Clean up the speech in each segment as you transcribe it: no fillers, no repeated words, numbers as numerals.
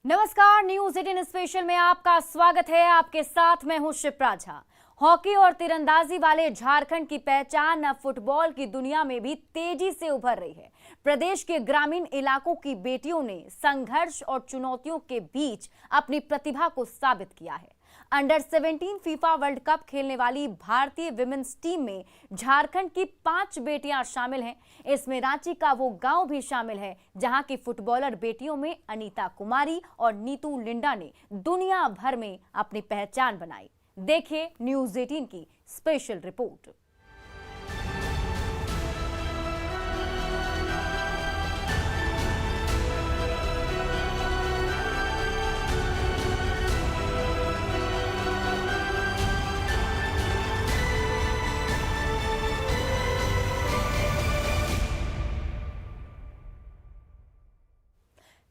नमस्कार, news 18 special में आपका स्वागत है। आपके साथ मैं हूं शिप्रा झा। हॉकी और तीरंदाजी वाले झारखंड की पहचान अब फुटबॉल की दुनिया में भी तेजी से उभर रही है। प्रदेश के ग्रामीण इलाकों की बेटियों ने संघर्ष और चुनौतियों के बीच अपनी प्रतिभा को साबित किया है। अंडर 17 फीफा वर्ल्ड कप खेलने वाली भारतीय विमेंस टीम में झारखंड की 5 बेटियां शामिल हैं। इसमें रांची का वो गांव भी शामिल है जहां की फुटबॉलर बेटियों में अनीता कुमारी और नीतू लिंडा ने दुनिया भर में अपनी पहचान बनाई। देखिए न्यूज 18 की स्पेशल रिपोर्ट।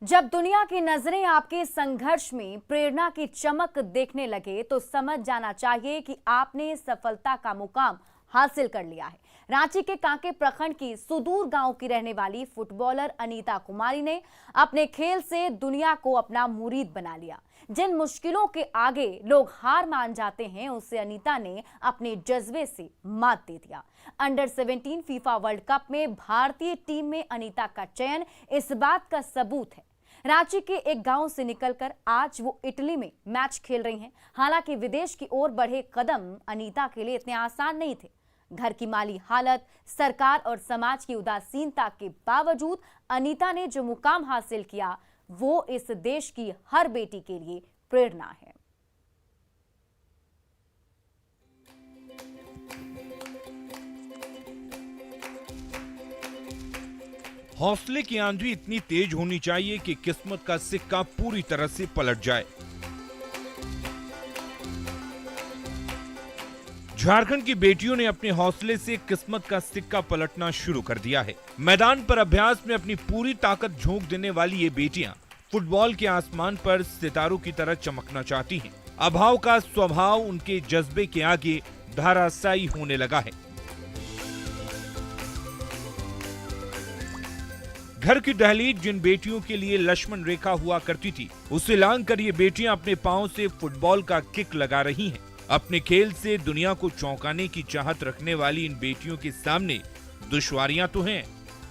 जब दुनिया की नजरें आपके संघर्ष में प्रेरणा की चमक देखने लगे तो समझ जाना चाहिए कि आपने सफलता का मुकाम हासिल कर लिया है। रांची के कांके प्रखंड की सुदूर गांव की रहने वाली फुटबॉलर अनीता कुमारी ने अपने खेल से दुनिया को अपना मुरीद बना लिया। जिन मुश्किलों के आगे लोग हार मान जाते हैं, उससे अनीता ने अपने जज्बे से मात दे दिया। अंडर 17 फीफा वर्ल्ड कप में भारतीय टीम में अनीता का चयन इस बात का सबूत है। रांची के एक गांव से निकलकर आज वो इटली में मैच खेल रही हैं। हालांकि विदेश की ओर बढ़े कदम अनीता के लिए इतने आसान नहीं थे। घर की माली हालत, सरकार और समाज की उदासीनता के बावजूद अनीता ने जो मुकाम हासिल किया वो इस देश की हर बेटी के लिए प्रेरणा है। हौसले की आंधी इतनी तेज होनी चाहिए कि किस्मत का सिक्का पूरी तरह से पलट जाए। झारखंड की बेटियों ने अपने हौसले से किस्मत का सिक्का पलटना शुरू कर दिया है। मैदान पर अभ्यास में अपनी पूरी ताकत झोंक देने वाली ये बेटियां फुटबॉल के आसमान पर सितारों की तरह चमकना चाहती हैं। अभाव का स्वभाव उनके जज्बे के आगे धराशायी होने लगा है। घर की दहलीज जिन बेटियों के लिए लक्ष्मण रेखा हुआ करती थी, उसे लांघकर ये बेटियां अपने पांव से फुटबॉल का किक लगा रही हैं। अपने खेल से दुनिया को चौंकाने की चाहत रखने वाली इन बेटियों के सामने दुश्वारियां तो हैं,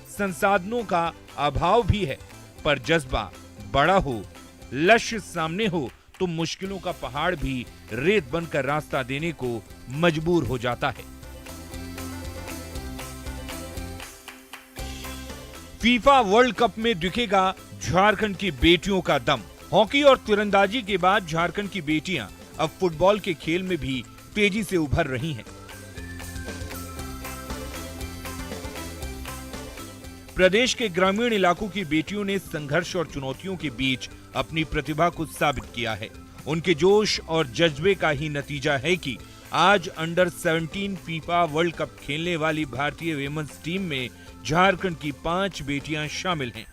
संसाधनों का अभाव भी है, पर जज्बा बड़ा हो, लक्ष्य सामने हो तो मुश्किलों का पहाड़ भी रेत बनकर रास्ता देने को मजबूर हो जाता है। फीफा वर्ल्ड कप में दिखेगा झारखंड की बेटियों का दम। हॉकी और तीरंदाजी के बाद झारखंड की बेटियां अब फुटबॉल के खेल में भी तेजी से उभर रही हैं। प्रदेश के ग्रामीण इलाकों की बेटियों ने संघर्ष और चुनौतियों के बीच अपनी प्रतिभा को साबित किया है। उनके जोश और जज्बे का ही नतीजा है कि आज अंडर 17 फीफा वर्ल्ड कप खेलने वाली भारतीय विमेंस टीम में झारखंड की 5 बेटियां शामिल हैं।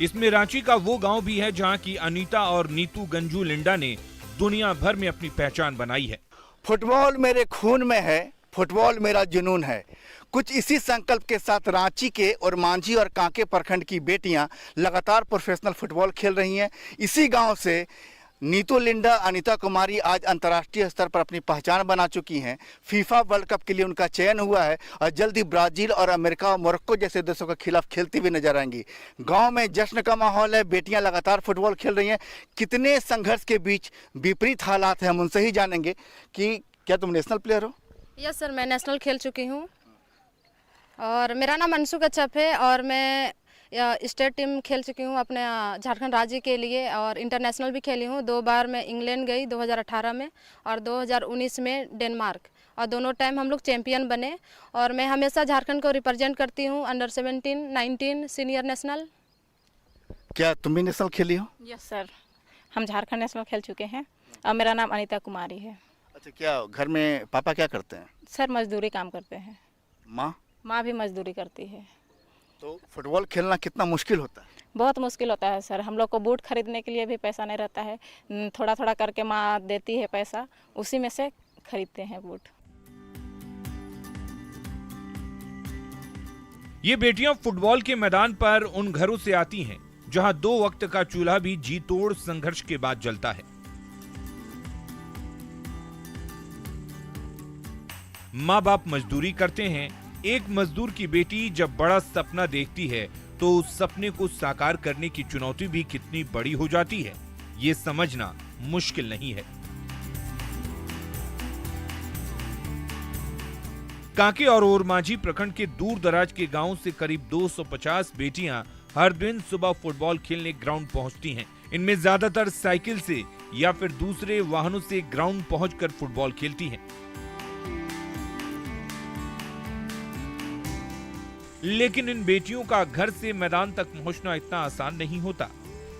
इसमें रांची का वो गांव भी है जहां की अनीता और नीतू गंजू लिंडा ने दुनिया भर में अपनी पहचान बनाई है। फुटबॉल मेरे खून में है, फुटबॉल मेरा जुनून है। कुछ इसी संकल्प के साथ रांची के और मांझी और कांके प्रखंड की बेटियां लगातार प्रोफेशनल फुटबॉल खेल रही हैं। इसी गांव से नीतू लिंडा, अनीता कुमारी आज अंतर्राष्ट्रीय स्तर पर अपनी पहचान बना चुकी हैं। फीफा वर्ल्ड कप के लिए उनका चयन हुआ है और जल्द ही ब्राजील और अमेरिका और मोरक्को जैसे देशों के खिलाफ खेलती हुई नजर आएंगी। गांव में जश्न का माहौल है, बेटियां लगातार फुटबॉल खेल रही हैं। कितने संघर्ष के बीच विपरीत हालात हैं, हम उनसे ही जानेंगे कि क्या तुम नेशनल प्लेयर हो? यस सर, मैं नेशनल खेल चुकी हूँ और मेरा नाम अंशु कच्छप है और मैं स्टेट टीम खेल चुकी हूँ अपने झारखंड राज्य के लिए और इंटरनेशनल भी खेली हूँ। 2 बार मैं इंग्लैंड गई 2018 में और 2019 में डेनमार्क, और दोनों टाइम हम लोग चैंपियन बने। और मैं हमेशा झारखंड को रिप्रेजेंट करती हूँ अंडर 17, 19 सीनियर नेशनल। क्या तुम भी नेशनल खेली हो? यस सर, हम झारखंड नेशनल खेल चुके हैं और मेरा नाम अनीता कुमारी है। अच्छा, क्या घर में पापा क्या करते हैं? सर मजदूरी काम करते हैं। माँ भी मजदूरी करती है। तो फुटबॉल खेलना कितना मुश्किल होता है? बहुत मुश्किल होता है सर। हम लोग को बूट खरीदने के लिए भी पैसा नहीं रहता है। थोड़ा थोड़ा करके माँ देती है पैसा, उसी में से खरीदते हैं बूट। ये बेटियां फुटबॉल के मैदान पर उन घरों से आती हैं जहां 2 वक्त का चूल्हा भी जी तोड़ संघर्ष के बाद जलता है। माँ बाप मजदूरी करते हैं। एक मजदूर की बेटी जब बड़ा सपना देखती है तो उस सपने को साकार करने की चुनौती भी कितनी बड़ी हो जाती है, ये समझना मुश्किल नहीं है। कांके और ओरमांझी प्रखंड के दूर दराज के गांव से करीब 250 बेटियां हर दिन सुबह फुटबॉल खेलने ग्राउंड पहुंचती हैं। इनमें ज्यादातर साइकिल से या फिर दूसरे वाहनों से ग्राउंड पहुंचकर फुटबॉल खेलती हैं। लेकिन इन बेटियों का घर से मैदान तक पहुंचना इतना आसान नहीं होता।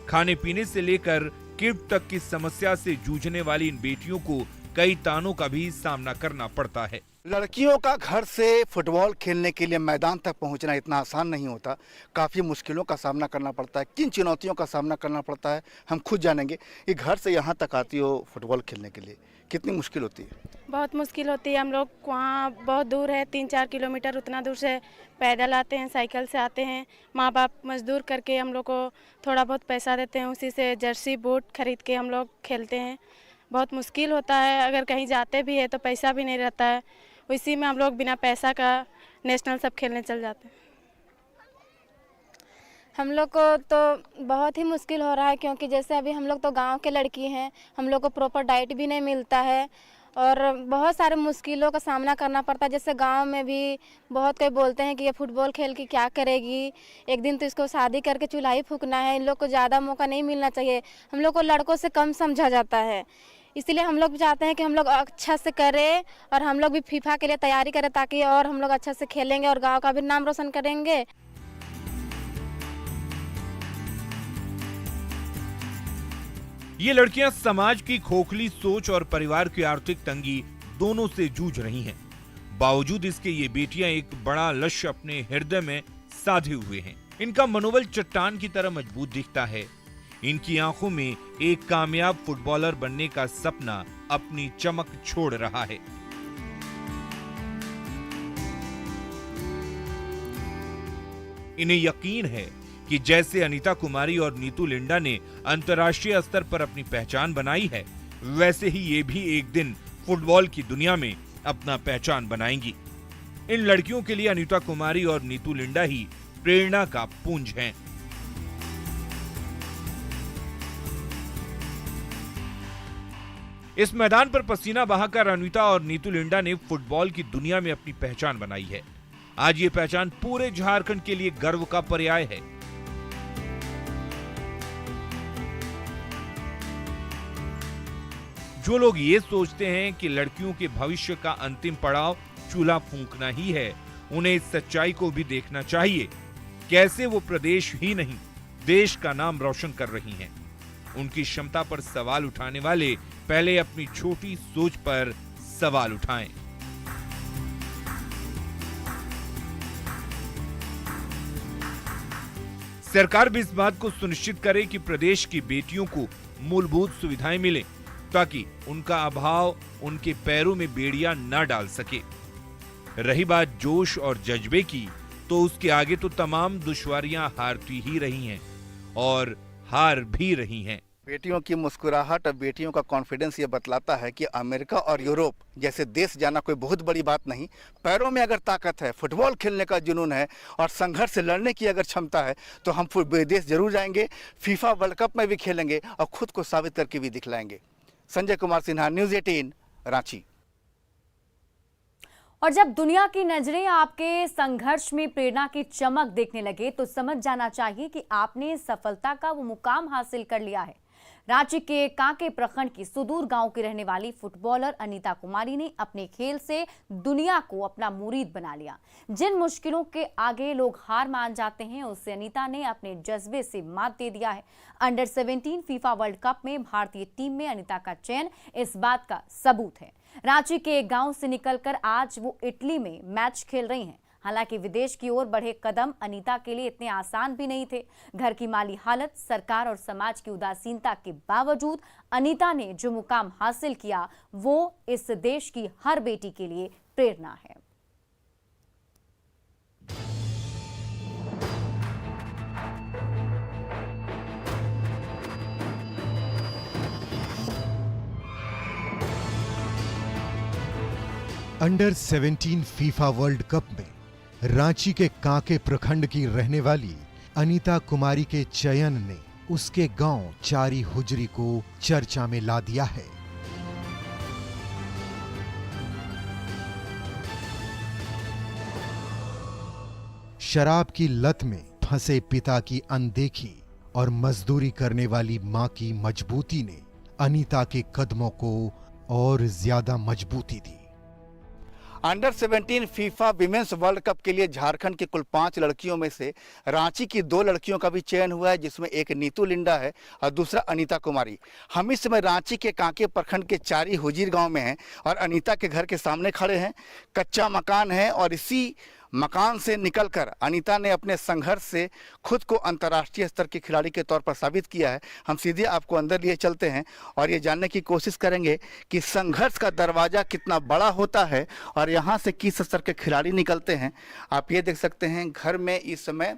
खाने पीने से लेकर किट तक की समस्या से जूझने वाली इन बेटियों को कई तानों का भी सामना करना पड़ता है। लड़कियों का घर से फुटबॉल खेलने के लिए मैदान तक पहुंचना इतना आसान नहीं होता। काफ़ी मुश्किलों का सामना करना पड़ता है। किन चुनौतियों का सामना करना पड़ता है हम खुद जानेंगे। कि घर से यहाँ तक आती हो फुटबॉल खेलने के लिए, कितनी मुश्किल होती है? बहुत मुश्किल होती है। हम लोग वहाँ बहुत दूर है, 3-4 किलोमीटर, उतना दूर से पैदल आते हैं, साइकिल से आते हैं। माँ बाप मजदूर करके हम लोग को थोड़ा बहुत पैसा देते हैं, उसी से जर्सी बूट खरीद के हम लोग खेलते हैं। बहुत मुश्किल होता है। अगर कहीं जाते भी है तो पैसा भी नहीं रहता है, इसी में हम लोग बिना पैसा का नेशनल सब खेलने चल जाते हैं। हम लोग को तो बहुत ही मुश्किल हो रहा है, क्योंकि जैसे अभी हम लोग तो गांव के लड़की हैं, हम लोग को प्रॉपर डाइट भी नहीं मिलता है और बहुत सारे मुश्किलों का सामना करना पड़ता है। जैसे गांव में भी बहुत कोई बोलते हैं कि ये फुटबॉल खेल के क्या करेगी, एक दिन तो इसको शादी करके चूल्हा ही फूकना है। इन लोग को ज़्यादा मौका नहीं मिलना चाहिए। हम लोग को लड़कों से कम समझा जाता है, इसलिए हम लोग चाहते हैं कि हम लोग अच्छा से करें और हम लोग भी फीफा के लिए तैयारी करें, ताकि और हम लोग अच्छा से खेलेंगे और गाँव का भी नाम रोशन करेंगे। ये लड़कियां समाज की खोखली सोच और परिवार की आर्थिक तंगी दोनों से जूझ रही हैं। बावजूद इसके ये बेटियां एक बड़ा लक्ष्य अपने हृदय में साधे हुए हैं। इनका मनोबल चट्टान की तरह मजबूत दिखता है। इनकी आंखों में एक कामयाब फुटबॉलर बनने का सपना अपनी चमक छोड़ रहा है। इन्हें यकीन है कि जैसे अनीता कुमारी और नीतू लिंडा ने अंतर्राष्ट्रीय स्तर पर अपनी पहचान बनाई है, वैसे ही ये भी एक दिन फुटबॉल की दुनिया में अपना पहचान बनाएंगी। इन लड़कियों के लिए अनीता कुमारी और नीतू लिंडा ही प्रेरणा का पुंज हैं। इस मैदान पर पसीना बहाकर अनीता और नीतू लिंडा ने फुटबॉल की दुनिया में अपनी पहचान बनाई है। आज ये पहचान पूरे झारखंड के लिए गर्व का पर्याय है। जो लोग ये सोचते हैं कि लड़कियों के भविष्य का अंतिम पड़ाव चूल्हा फूंकना ही है, उन्हें इस सच्चाई को भी देखना चाहिए। कैसे वो प्रदेश ही नहीं, देश का नाम रोशन कर रही हैं। उनकी क्षमता पर सवाल उठाने वाले पहले अपनी छोटी सोच पर सवाल उठाएं। सरकार भी इस बात को सुनिश्चित करे कि प्रदेश की बेटियों को मूलभूत सुविधाएं मिलें, ताकि उनका अभाव उनके पैरों में बेड़ियां न डाल सके। रही बात जोश और जज्बे की, तो उसके आगे तो तमाम दुश्वारियां हारती ही रही हैं और हार भी रही हैं। बेटियों की मुस्कुराहट और बेटियों का कॉन्फिडेंस ये बतलाता है कि अमेरिका और यूरोप जैसे देश जाना कोई बहुत बड़ी बात नहीं। पैरों में अगर ताकत है, फुटबॉल खेलने का जुनून है और संघर्ष से लड़ने की अगर क्षमता है, तो हम विदेश जरूर जाएंगे, फीफा वर्ल्ड कप में भी खेलेंगे और खुद को साबित करके भी दिखलाएंगे। संजय कुमार सिन्हा, न्यूज़ 18, रांची। और जब दुनिया की नजरें आपके संघर्ष में प्रेरणा की चमक देखने लगे, तो समझ जाना चाहिए कि आपने सफलता का वो मुकाम हासिल कर लिया है। रांची के कांके प्रखंड की सुदूर गांव की रहने वाली फुटबॉलर अनीता कुमारी ने अपने खेल से दुनिया को अपना मुरीद बना लिया। जिन मुश्किलों के आगे लोग हार मान जाते हैं, उससे अनीता ने अपने जज्बे से मात दे दिया है। अंडर 17 फीफा वर्ल्ड कप में भारतीय टीम में अनीता का चयन इस बात का सबूत है। रांची के एक गांव से निकलकर आज वो इटली में मैच खेल रही हैं। हालांकि विदेश की ओर बढ़े कदम अनीता के लिए इतने आसान भी नहीं थे। घर की माली हालत, सरकार और समाज की उदासीनता के बावजूद अनीता ने जो मुकाम हासिल किया, वो इस देश की हर बेटी के लिए प्रेरणा है। अंडर 17 फीफा वर्ल्ड कप में रांची के कांके प्रखंड की रहने वाली अनीता कुमारी के चयन ने उसके गांव चारी हुजरी को चर्चा में ला दिया है। शराब की लत में फंसे पिता की अनदेखी और मजदूरी करने वाली मां की मजबूती ने अनीता के कदमों को और ज्यादा मजबूती दी। Under 17 FIFA women's world cup के लिए झारखंड की कुल 5 लड़कियों में से रांची की 2 लड़कियों का भी चयन हुआ है, जिसमें एक नीतू लिंडा है और दूसरा अनीता कुमारी। हम इस समय रांची के कांके प्रखंड के चारी हुजीर गांव में हैं और अनीता के घर के सामने खड़े हैं। कच्चा मकान है और इसी मकान से निकलकर अनीता ने अपने संघर्ष से खुद को अंतर्राष्ट्रीय स्तर के खिलाड़ी के तौर पर साबित किया है। हम सीधे आपको अंदर लिए चलते हैं और ये जानने की कोशिश करेंगे कि संघर्ष का दरवाज़ा कितना बड़ा होता है और यहाँ से किस स्तर के खिलाड़ी निकलते हैं। आप ये देख सकते हैं घर में इस समय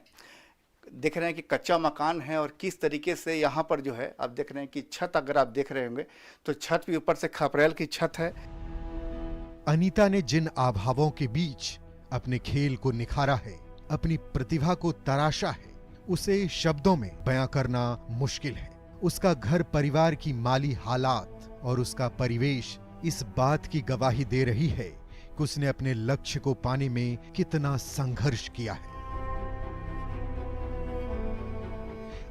देख रहे हैं कि कच्चा मकान है और किस तरीके से यहाँ पर जो है आप देख रहे हैं कि छत, अगर आप देख रहे होंगे तो छत भी ऊपर से खपरेल की छत है। अनीता ने जिन अभावों के बीच अपने खेल को निखारा है, अपनी प्रतिभा को तराशा है, उसे शब्दों में बयां करना मुश्किल है। उसका घर परिवार की माली हालात और उसका परिवेश इस बात की गवाही दे रही है कि उसने अपने लक्ष्य को पाने में कितना संघर्ष किया है।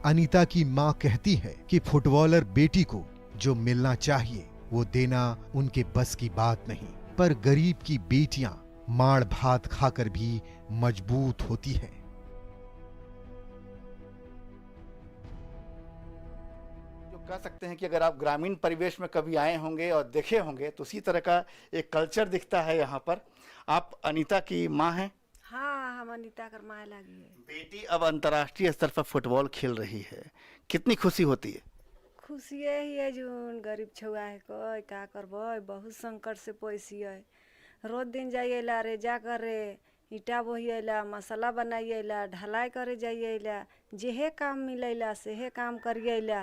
अनीता की मां कहती है कि फुटबॉलर बेटी को जो मिलना चाहिए वो देना उनके बस की बात नहीं, पर गरीब की बेटियां माड़ भात खाकर भी मजबूत होती है। जो कह सकते हैं कि अगर आप ग्रामीण परिवेश में कभी आए होंगे और देखे होंगे तो उसी तरह का एक कल्चर दिखता है यहाँ पर। आप अनीता की माँ हैं? हाँ, हम अनीता कर माँ लगी है। बेटी अब अंतर्राष्ट्रीय स्तर पर फुटबॉल खेल रही है, कितनी खुशी होती है? खुशी ही है जो गरीब छुआ है कोई का करबो, बहुत संकट से पैसी है। रोज दिन जाइएला रे जा कर रे ईटा बोहिएला, मसाला बनाइएला, ढलाई करे जाइएला, जेहे काम मिलेला सेहे काम करिएला।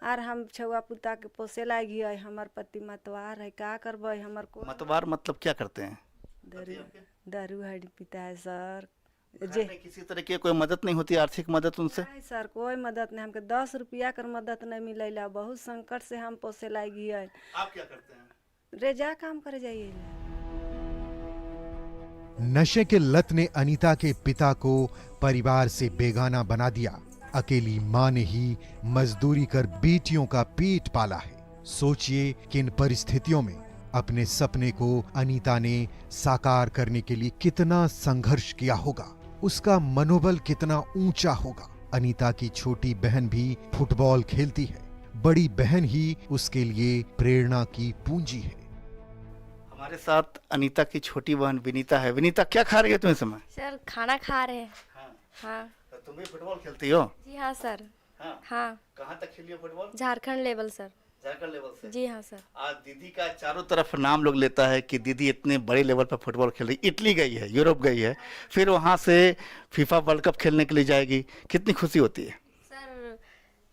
आर हम छुआ पुता के पोसे लागी है। हमार पति मतवार है, का करबो हमर को। मतवार मतलब क्या करते हैं? दारू हड़ी पीता है सर। जे किसी तरह की कोई मदद नहीं होती, आर्थिक मदद उनसे? नहीं सर, कोई मदद नहीं, हमके 10 रुपया कर मदद नहीं मिलेला। बहुत संकट से हम पोसे लागी है। आप क्या करते हैं? रे जा काम करे जाइएला। नशे के लत ने अनीता के पिता को परिवार से बेगाना बना दिया। अकेली मां ने ही मजदूरी कर बेटियों का पेट पाला है। सोचिए कि इन परिस्थितियों में अपने सपने को अनीता ने साकार करने के लिए कितना संघर्ष किया होगा, उसका मनोबल कितना ऊंचा होगा। अनीता की छोटी बहन भी फुटबॉल खेलती है, बड़ी बहन ही उसके लिए प्रेरणा की पूंजी है। हमारे साथ अनीता की छोटी बहन विनीता है। विनीता, क्या खा रही है तुम इस समय? सर खाना खा रहे हैं। हाँ। तो तुम भी फुटबॉल खेलती हो? जी हाँ सर। हाँ। कहाँ तक खेली हो football? Jharkhand level sir. Jharkhand level से? जी हाँ सर। आज दीदी का चारों तरफ नाम लोग लेता है कि दीदी इतने बड़े लेवल पर फुटबॉल खेल रही। इटली गई है, यूरोप गई है, फिर वहाँ से फीफा वर्ल्ड कप खेलने के लिए जाएगी। कितनी खुशी होती है? सर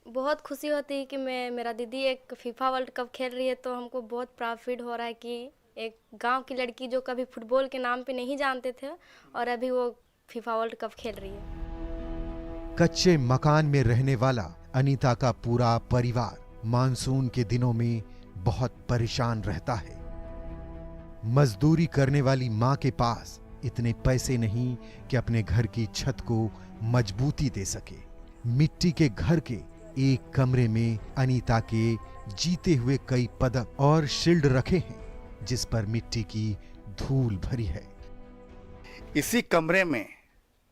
बहुत खुशी होती है कि मेरा दीदी एक फीफा वर्ल्ड कप खेल रही है, तो हमको बहुत प्रॉफिट हो रहा है कि एक गांव की लड़की जो कभी फुटबॉल के नाम पे नहीं जानते थे और अभी वो फीफा वर्ल्ड कप खेल रही है। कच्चे मकान में रहने वाला अनीता का पूरा परिवार मानसून के दिनों में बहुत परेशान रहता है। मजदूरी करने वाली मां के पास इतने पैसे नहीं कि अपने घर की छत को मजबूती दे सके। मिट्टी के घर के एक कमरे में अनीता के जीते हुए कई पदक और शील्ड रखे हैं, जिस पर मिट्टी की धूल भरी है। इसी कमरे में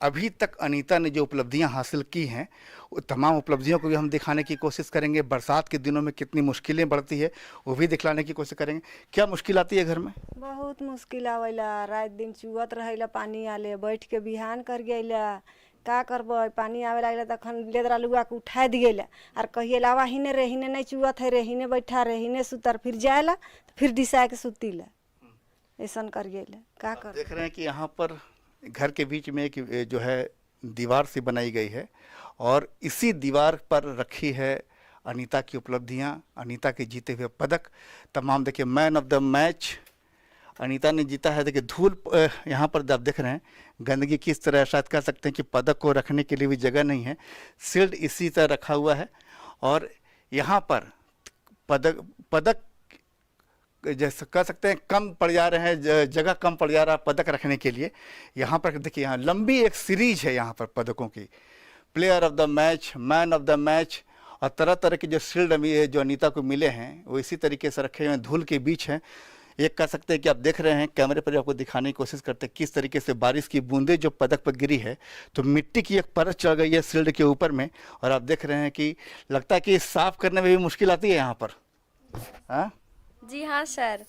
अभी तक अनीता ने जो उपलब्धियां हासिल की हैं, वो तमाम उपलब्धियों को भी हम दिखाने की कोशिश करेंगे। बरसात के दिनों में कितनी मुश्किलें बढ़ती है वो भी दिखलाने की कोशिश करेंगे। क्या मुश्किल आती है घर में? बहुत मुश्किल आवेला, रात दिन चुअत रहेला, पानी आले बैठ के बिहान कर गईला, का करबो। पानी आवे लागला तखन लेदरा लुआ के उठा दिएला और कहिए लावा हिने रे, हिने नहीं चुअत है रे, हिने बैठा रे, हिने सुतर, फिर जाएला तो फिर दिशा के सुतीला, ऐसा करिएला। का कर देख रहे हैं कि यहाँ पर घर के बीच में एक जो है दीवार सी बनाई गई है और इसी दीवार पर रखी है अनीता की उपलब्धियां, अनीता के जीते हुए पदक तमाम। देखिए, man of the match Anita ने जीता है। देखिए धूल यहाँ पर आप देख रहे हैं, गंदगी किस तरह, शायद कह सकते हैं कि पदक को रखने के लिए भी जगह नहीं है, शील्ड इसी तरह रखा हुआ है। और यहाँ पर पदक जैसे कह सकते हैं कम पड़ जा रहे हैं, जगह कम पड़ जा रहा है पदक रखने के लिए। यहाँ पर देखिए, यहाँ लंबी एक सीरीज है यहाँ पर पदकों की, player of the match, man of the match, और तरह तरह के जो शील्ड जो अनीता को मिले हैं वो इसी तरीके से रखे हुए हैं, धूल के बीच हैं। एक कह सकते हैं कि आप देख रहे हैं, कैमरे पर आपको दिखाने की कोशिश करते हैं किस तरीके से बारिश की बूंदें जो पदक पर गिरी है तो मिट्टी की एक परत चढ़ गई है शील्ड के ऊपर में, और आप देख रहे हैं कि लगता है कि साफ करने में भी मुश्किल आती है यहाँ पर। हाँ जी हाँ सर,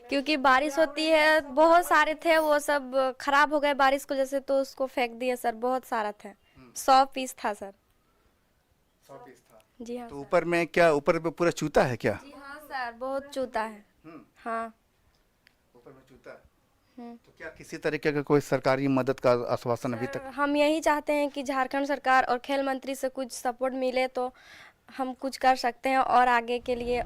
क्योंकि बारिश होती है, बहुत सारे थे वो सब खराब हो गए बारिश को जैसे, तो उसको फेंक दिए सर। बहुत सारा था, 100 पीस था सर। 100 पीस था जी हाँ। तो ऊपर में क्या, ऊपर पे पूरा चूता है क्या? जी हाँ सर, बहुत चूता है। हाँ, ऊपर में चूता है। तो क्या किसी तरीके का कोई सरकारी मदद का आश्वासन अभी तक? हम यही चाहते हैं कि झारखंड सरकार और खेल मंत्री से कुछ सपोर्ट मिले तो हम कुछ कर सकते हैं और आगे के लिए।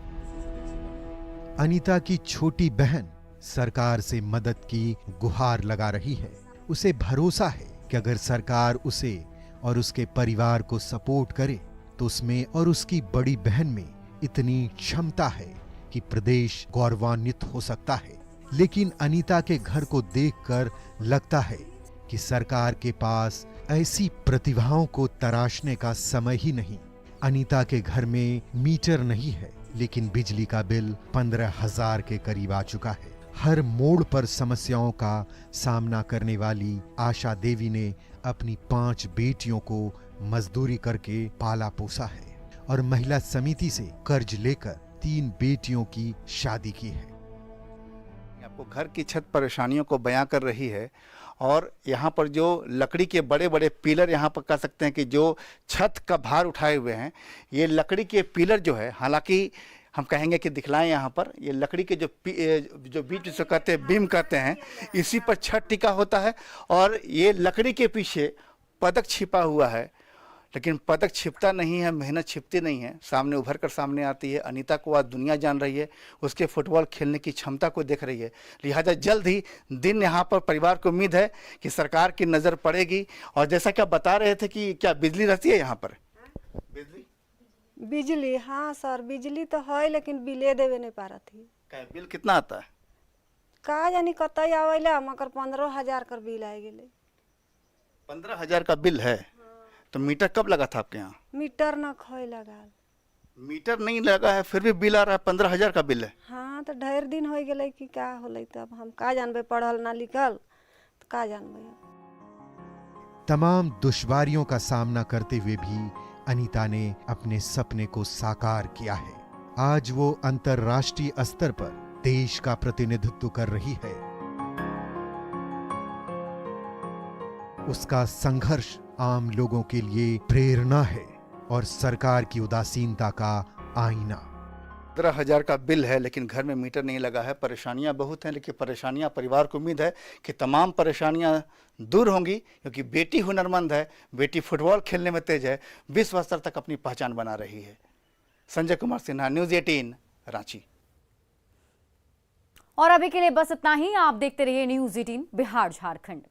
अनीता की छोटी बहन सरकार से मदद की गुहार लगा रही है। उसे भरोसा है कि अगर सरकार उसे और उसके परिवार को सपोर्ट करे तो उसमें और उसकी बड़ी बहन में इतनी क्षमता है कि प्रदेश गौरवान्वित हो सकता है। लेकिन अनीता के घर को देखकर लगता है कि सरकार के पास ऐसी प्रतिभाओं को तराशने का समय ही नहीं। अनीता के घर में मीटर नहीं है, लेकिन बिजली का बिल 15,000 के करीब आ चुका है। हर मोड़ पर समस्याओं का सामना करने वाली आशा देवी ने अपनी 5 बेटियों को मजदूरी करके पाला पोसा है और महिला समिति से कर्ज लेकर 3 बेटियों की शादी की है। आपको घर की छत परेशानियों को बयां कर रही है, और यहाँ पर जो लकड़ी के बड़े बड़े पिलर, यहाँ पर कह सकते हैं कि जो छत का भार उठाए हुए हैं, ये लकड़ी के पिलर जो है, हालांकि हम कहेंगे कि दिखलाएं यहाँ पर, ये लकड़ी के जो बीच से कहते हैं बीम कहते हैं, इसी पर छत टिका होता है और ये लकड़ी के पीछे पदक छिपा हुआ है। लेकिन पदक छिपता नहीं है, मेहनत छिपती नहीं है, सामने उभर कर सामने आती है। अनीता को आज दुनिया जान रही है, उसके फुटबॉल खेलने की क्षमता को देख रही है। लिहाजा जल्द ही दिन यहाँ पर परिवार को उम्मीद है कि सरकार की नज़र पड़ेगी। और जैसा कि आप बता रहे थे कि क्या बिजली रहती है यहाँ पर? बिजली, हाँ सर, बिजली तो है लेकिन बिले देवे नहीं पा रही। बिल कितना आता है? का जानी कतई आवेला, मगर 15,000 का बिल आ गए। 15,000 का बिल है? तो मीटर कब लगा था आपके यहाँ? मीटर न खोई लगा, मीटर नहीं लगा है फिर भी बिल आ रहा है, 15,000 का बिल है। हाँ तो ढेर दिन हो गए कि क्या होले, तब हम का जानबे, पढ़ल ना लिखल तो का जानबे। तमाम दुश्वारियों का सामना करते हुए भी अनीता ने अपने सपने को साकार किया है। आज वो अंतर्राष्ट्रीय स्तर पर देश का प्रतिनिधित्व कर रही है। उसका संघर्ष आम लोगों के लिए प्रेरणा है और सरकार की उदासीनता का आईना। 15,000 का बिल है लेकिन घर में मीटर नहीं लगा है। परेशानियां बहुत हैं, लेकिन परेशानियां परिवार को उम्मीद है कि तमाम परेशानियां दूर होंगी, क्योंकि बेटी हुनरमंद है, बेटी फुटबॉल खेलने में तेज है, विश्व स्तर तक अपनी पहचान बना रही है। संजय कुमार सिन्हा, न्यूज़ 18, रांची। और अभी के लिए बस इतना ही। आप देखते रहिए न्यूज़ 18 बिहार झारखंड।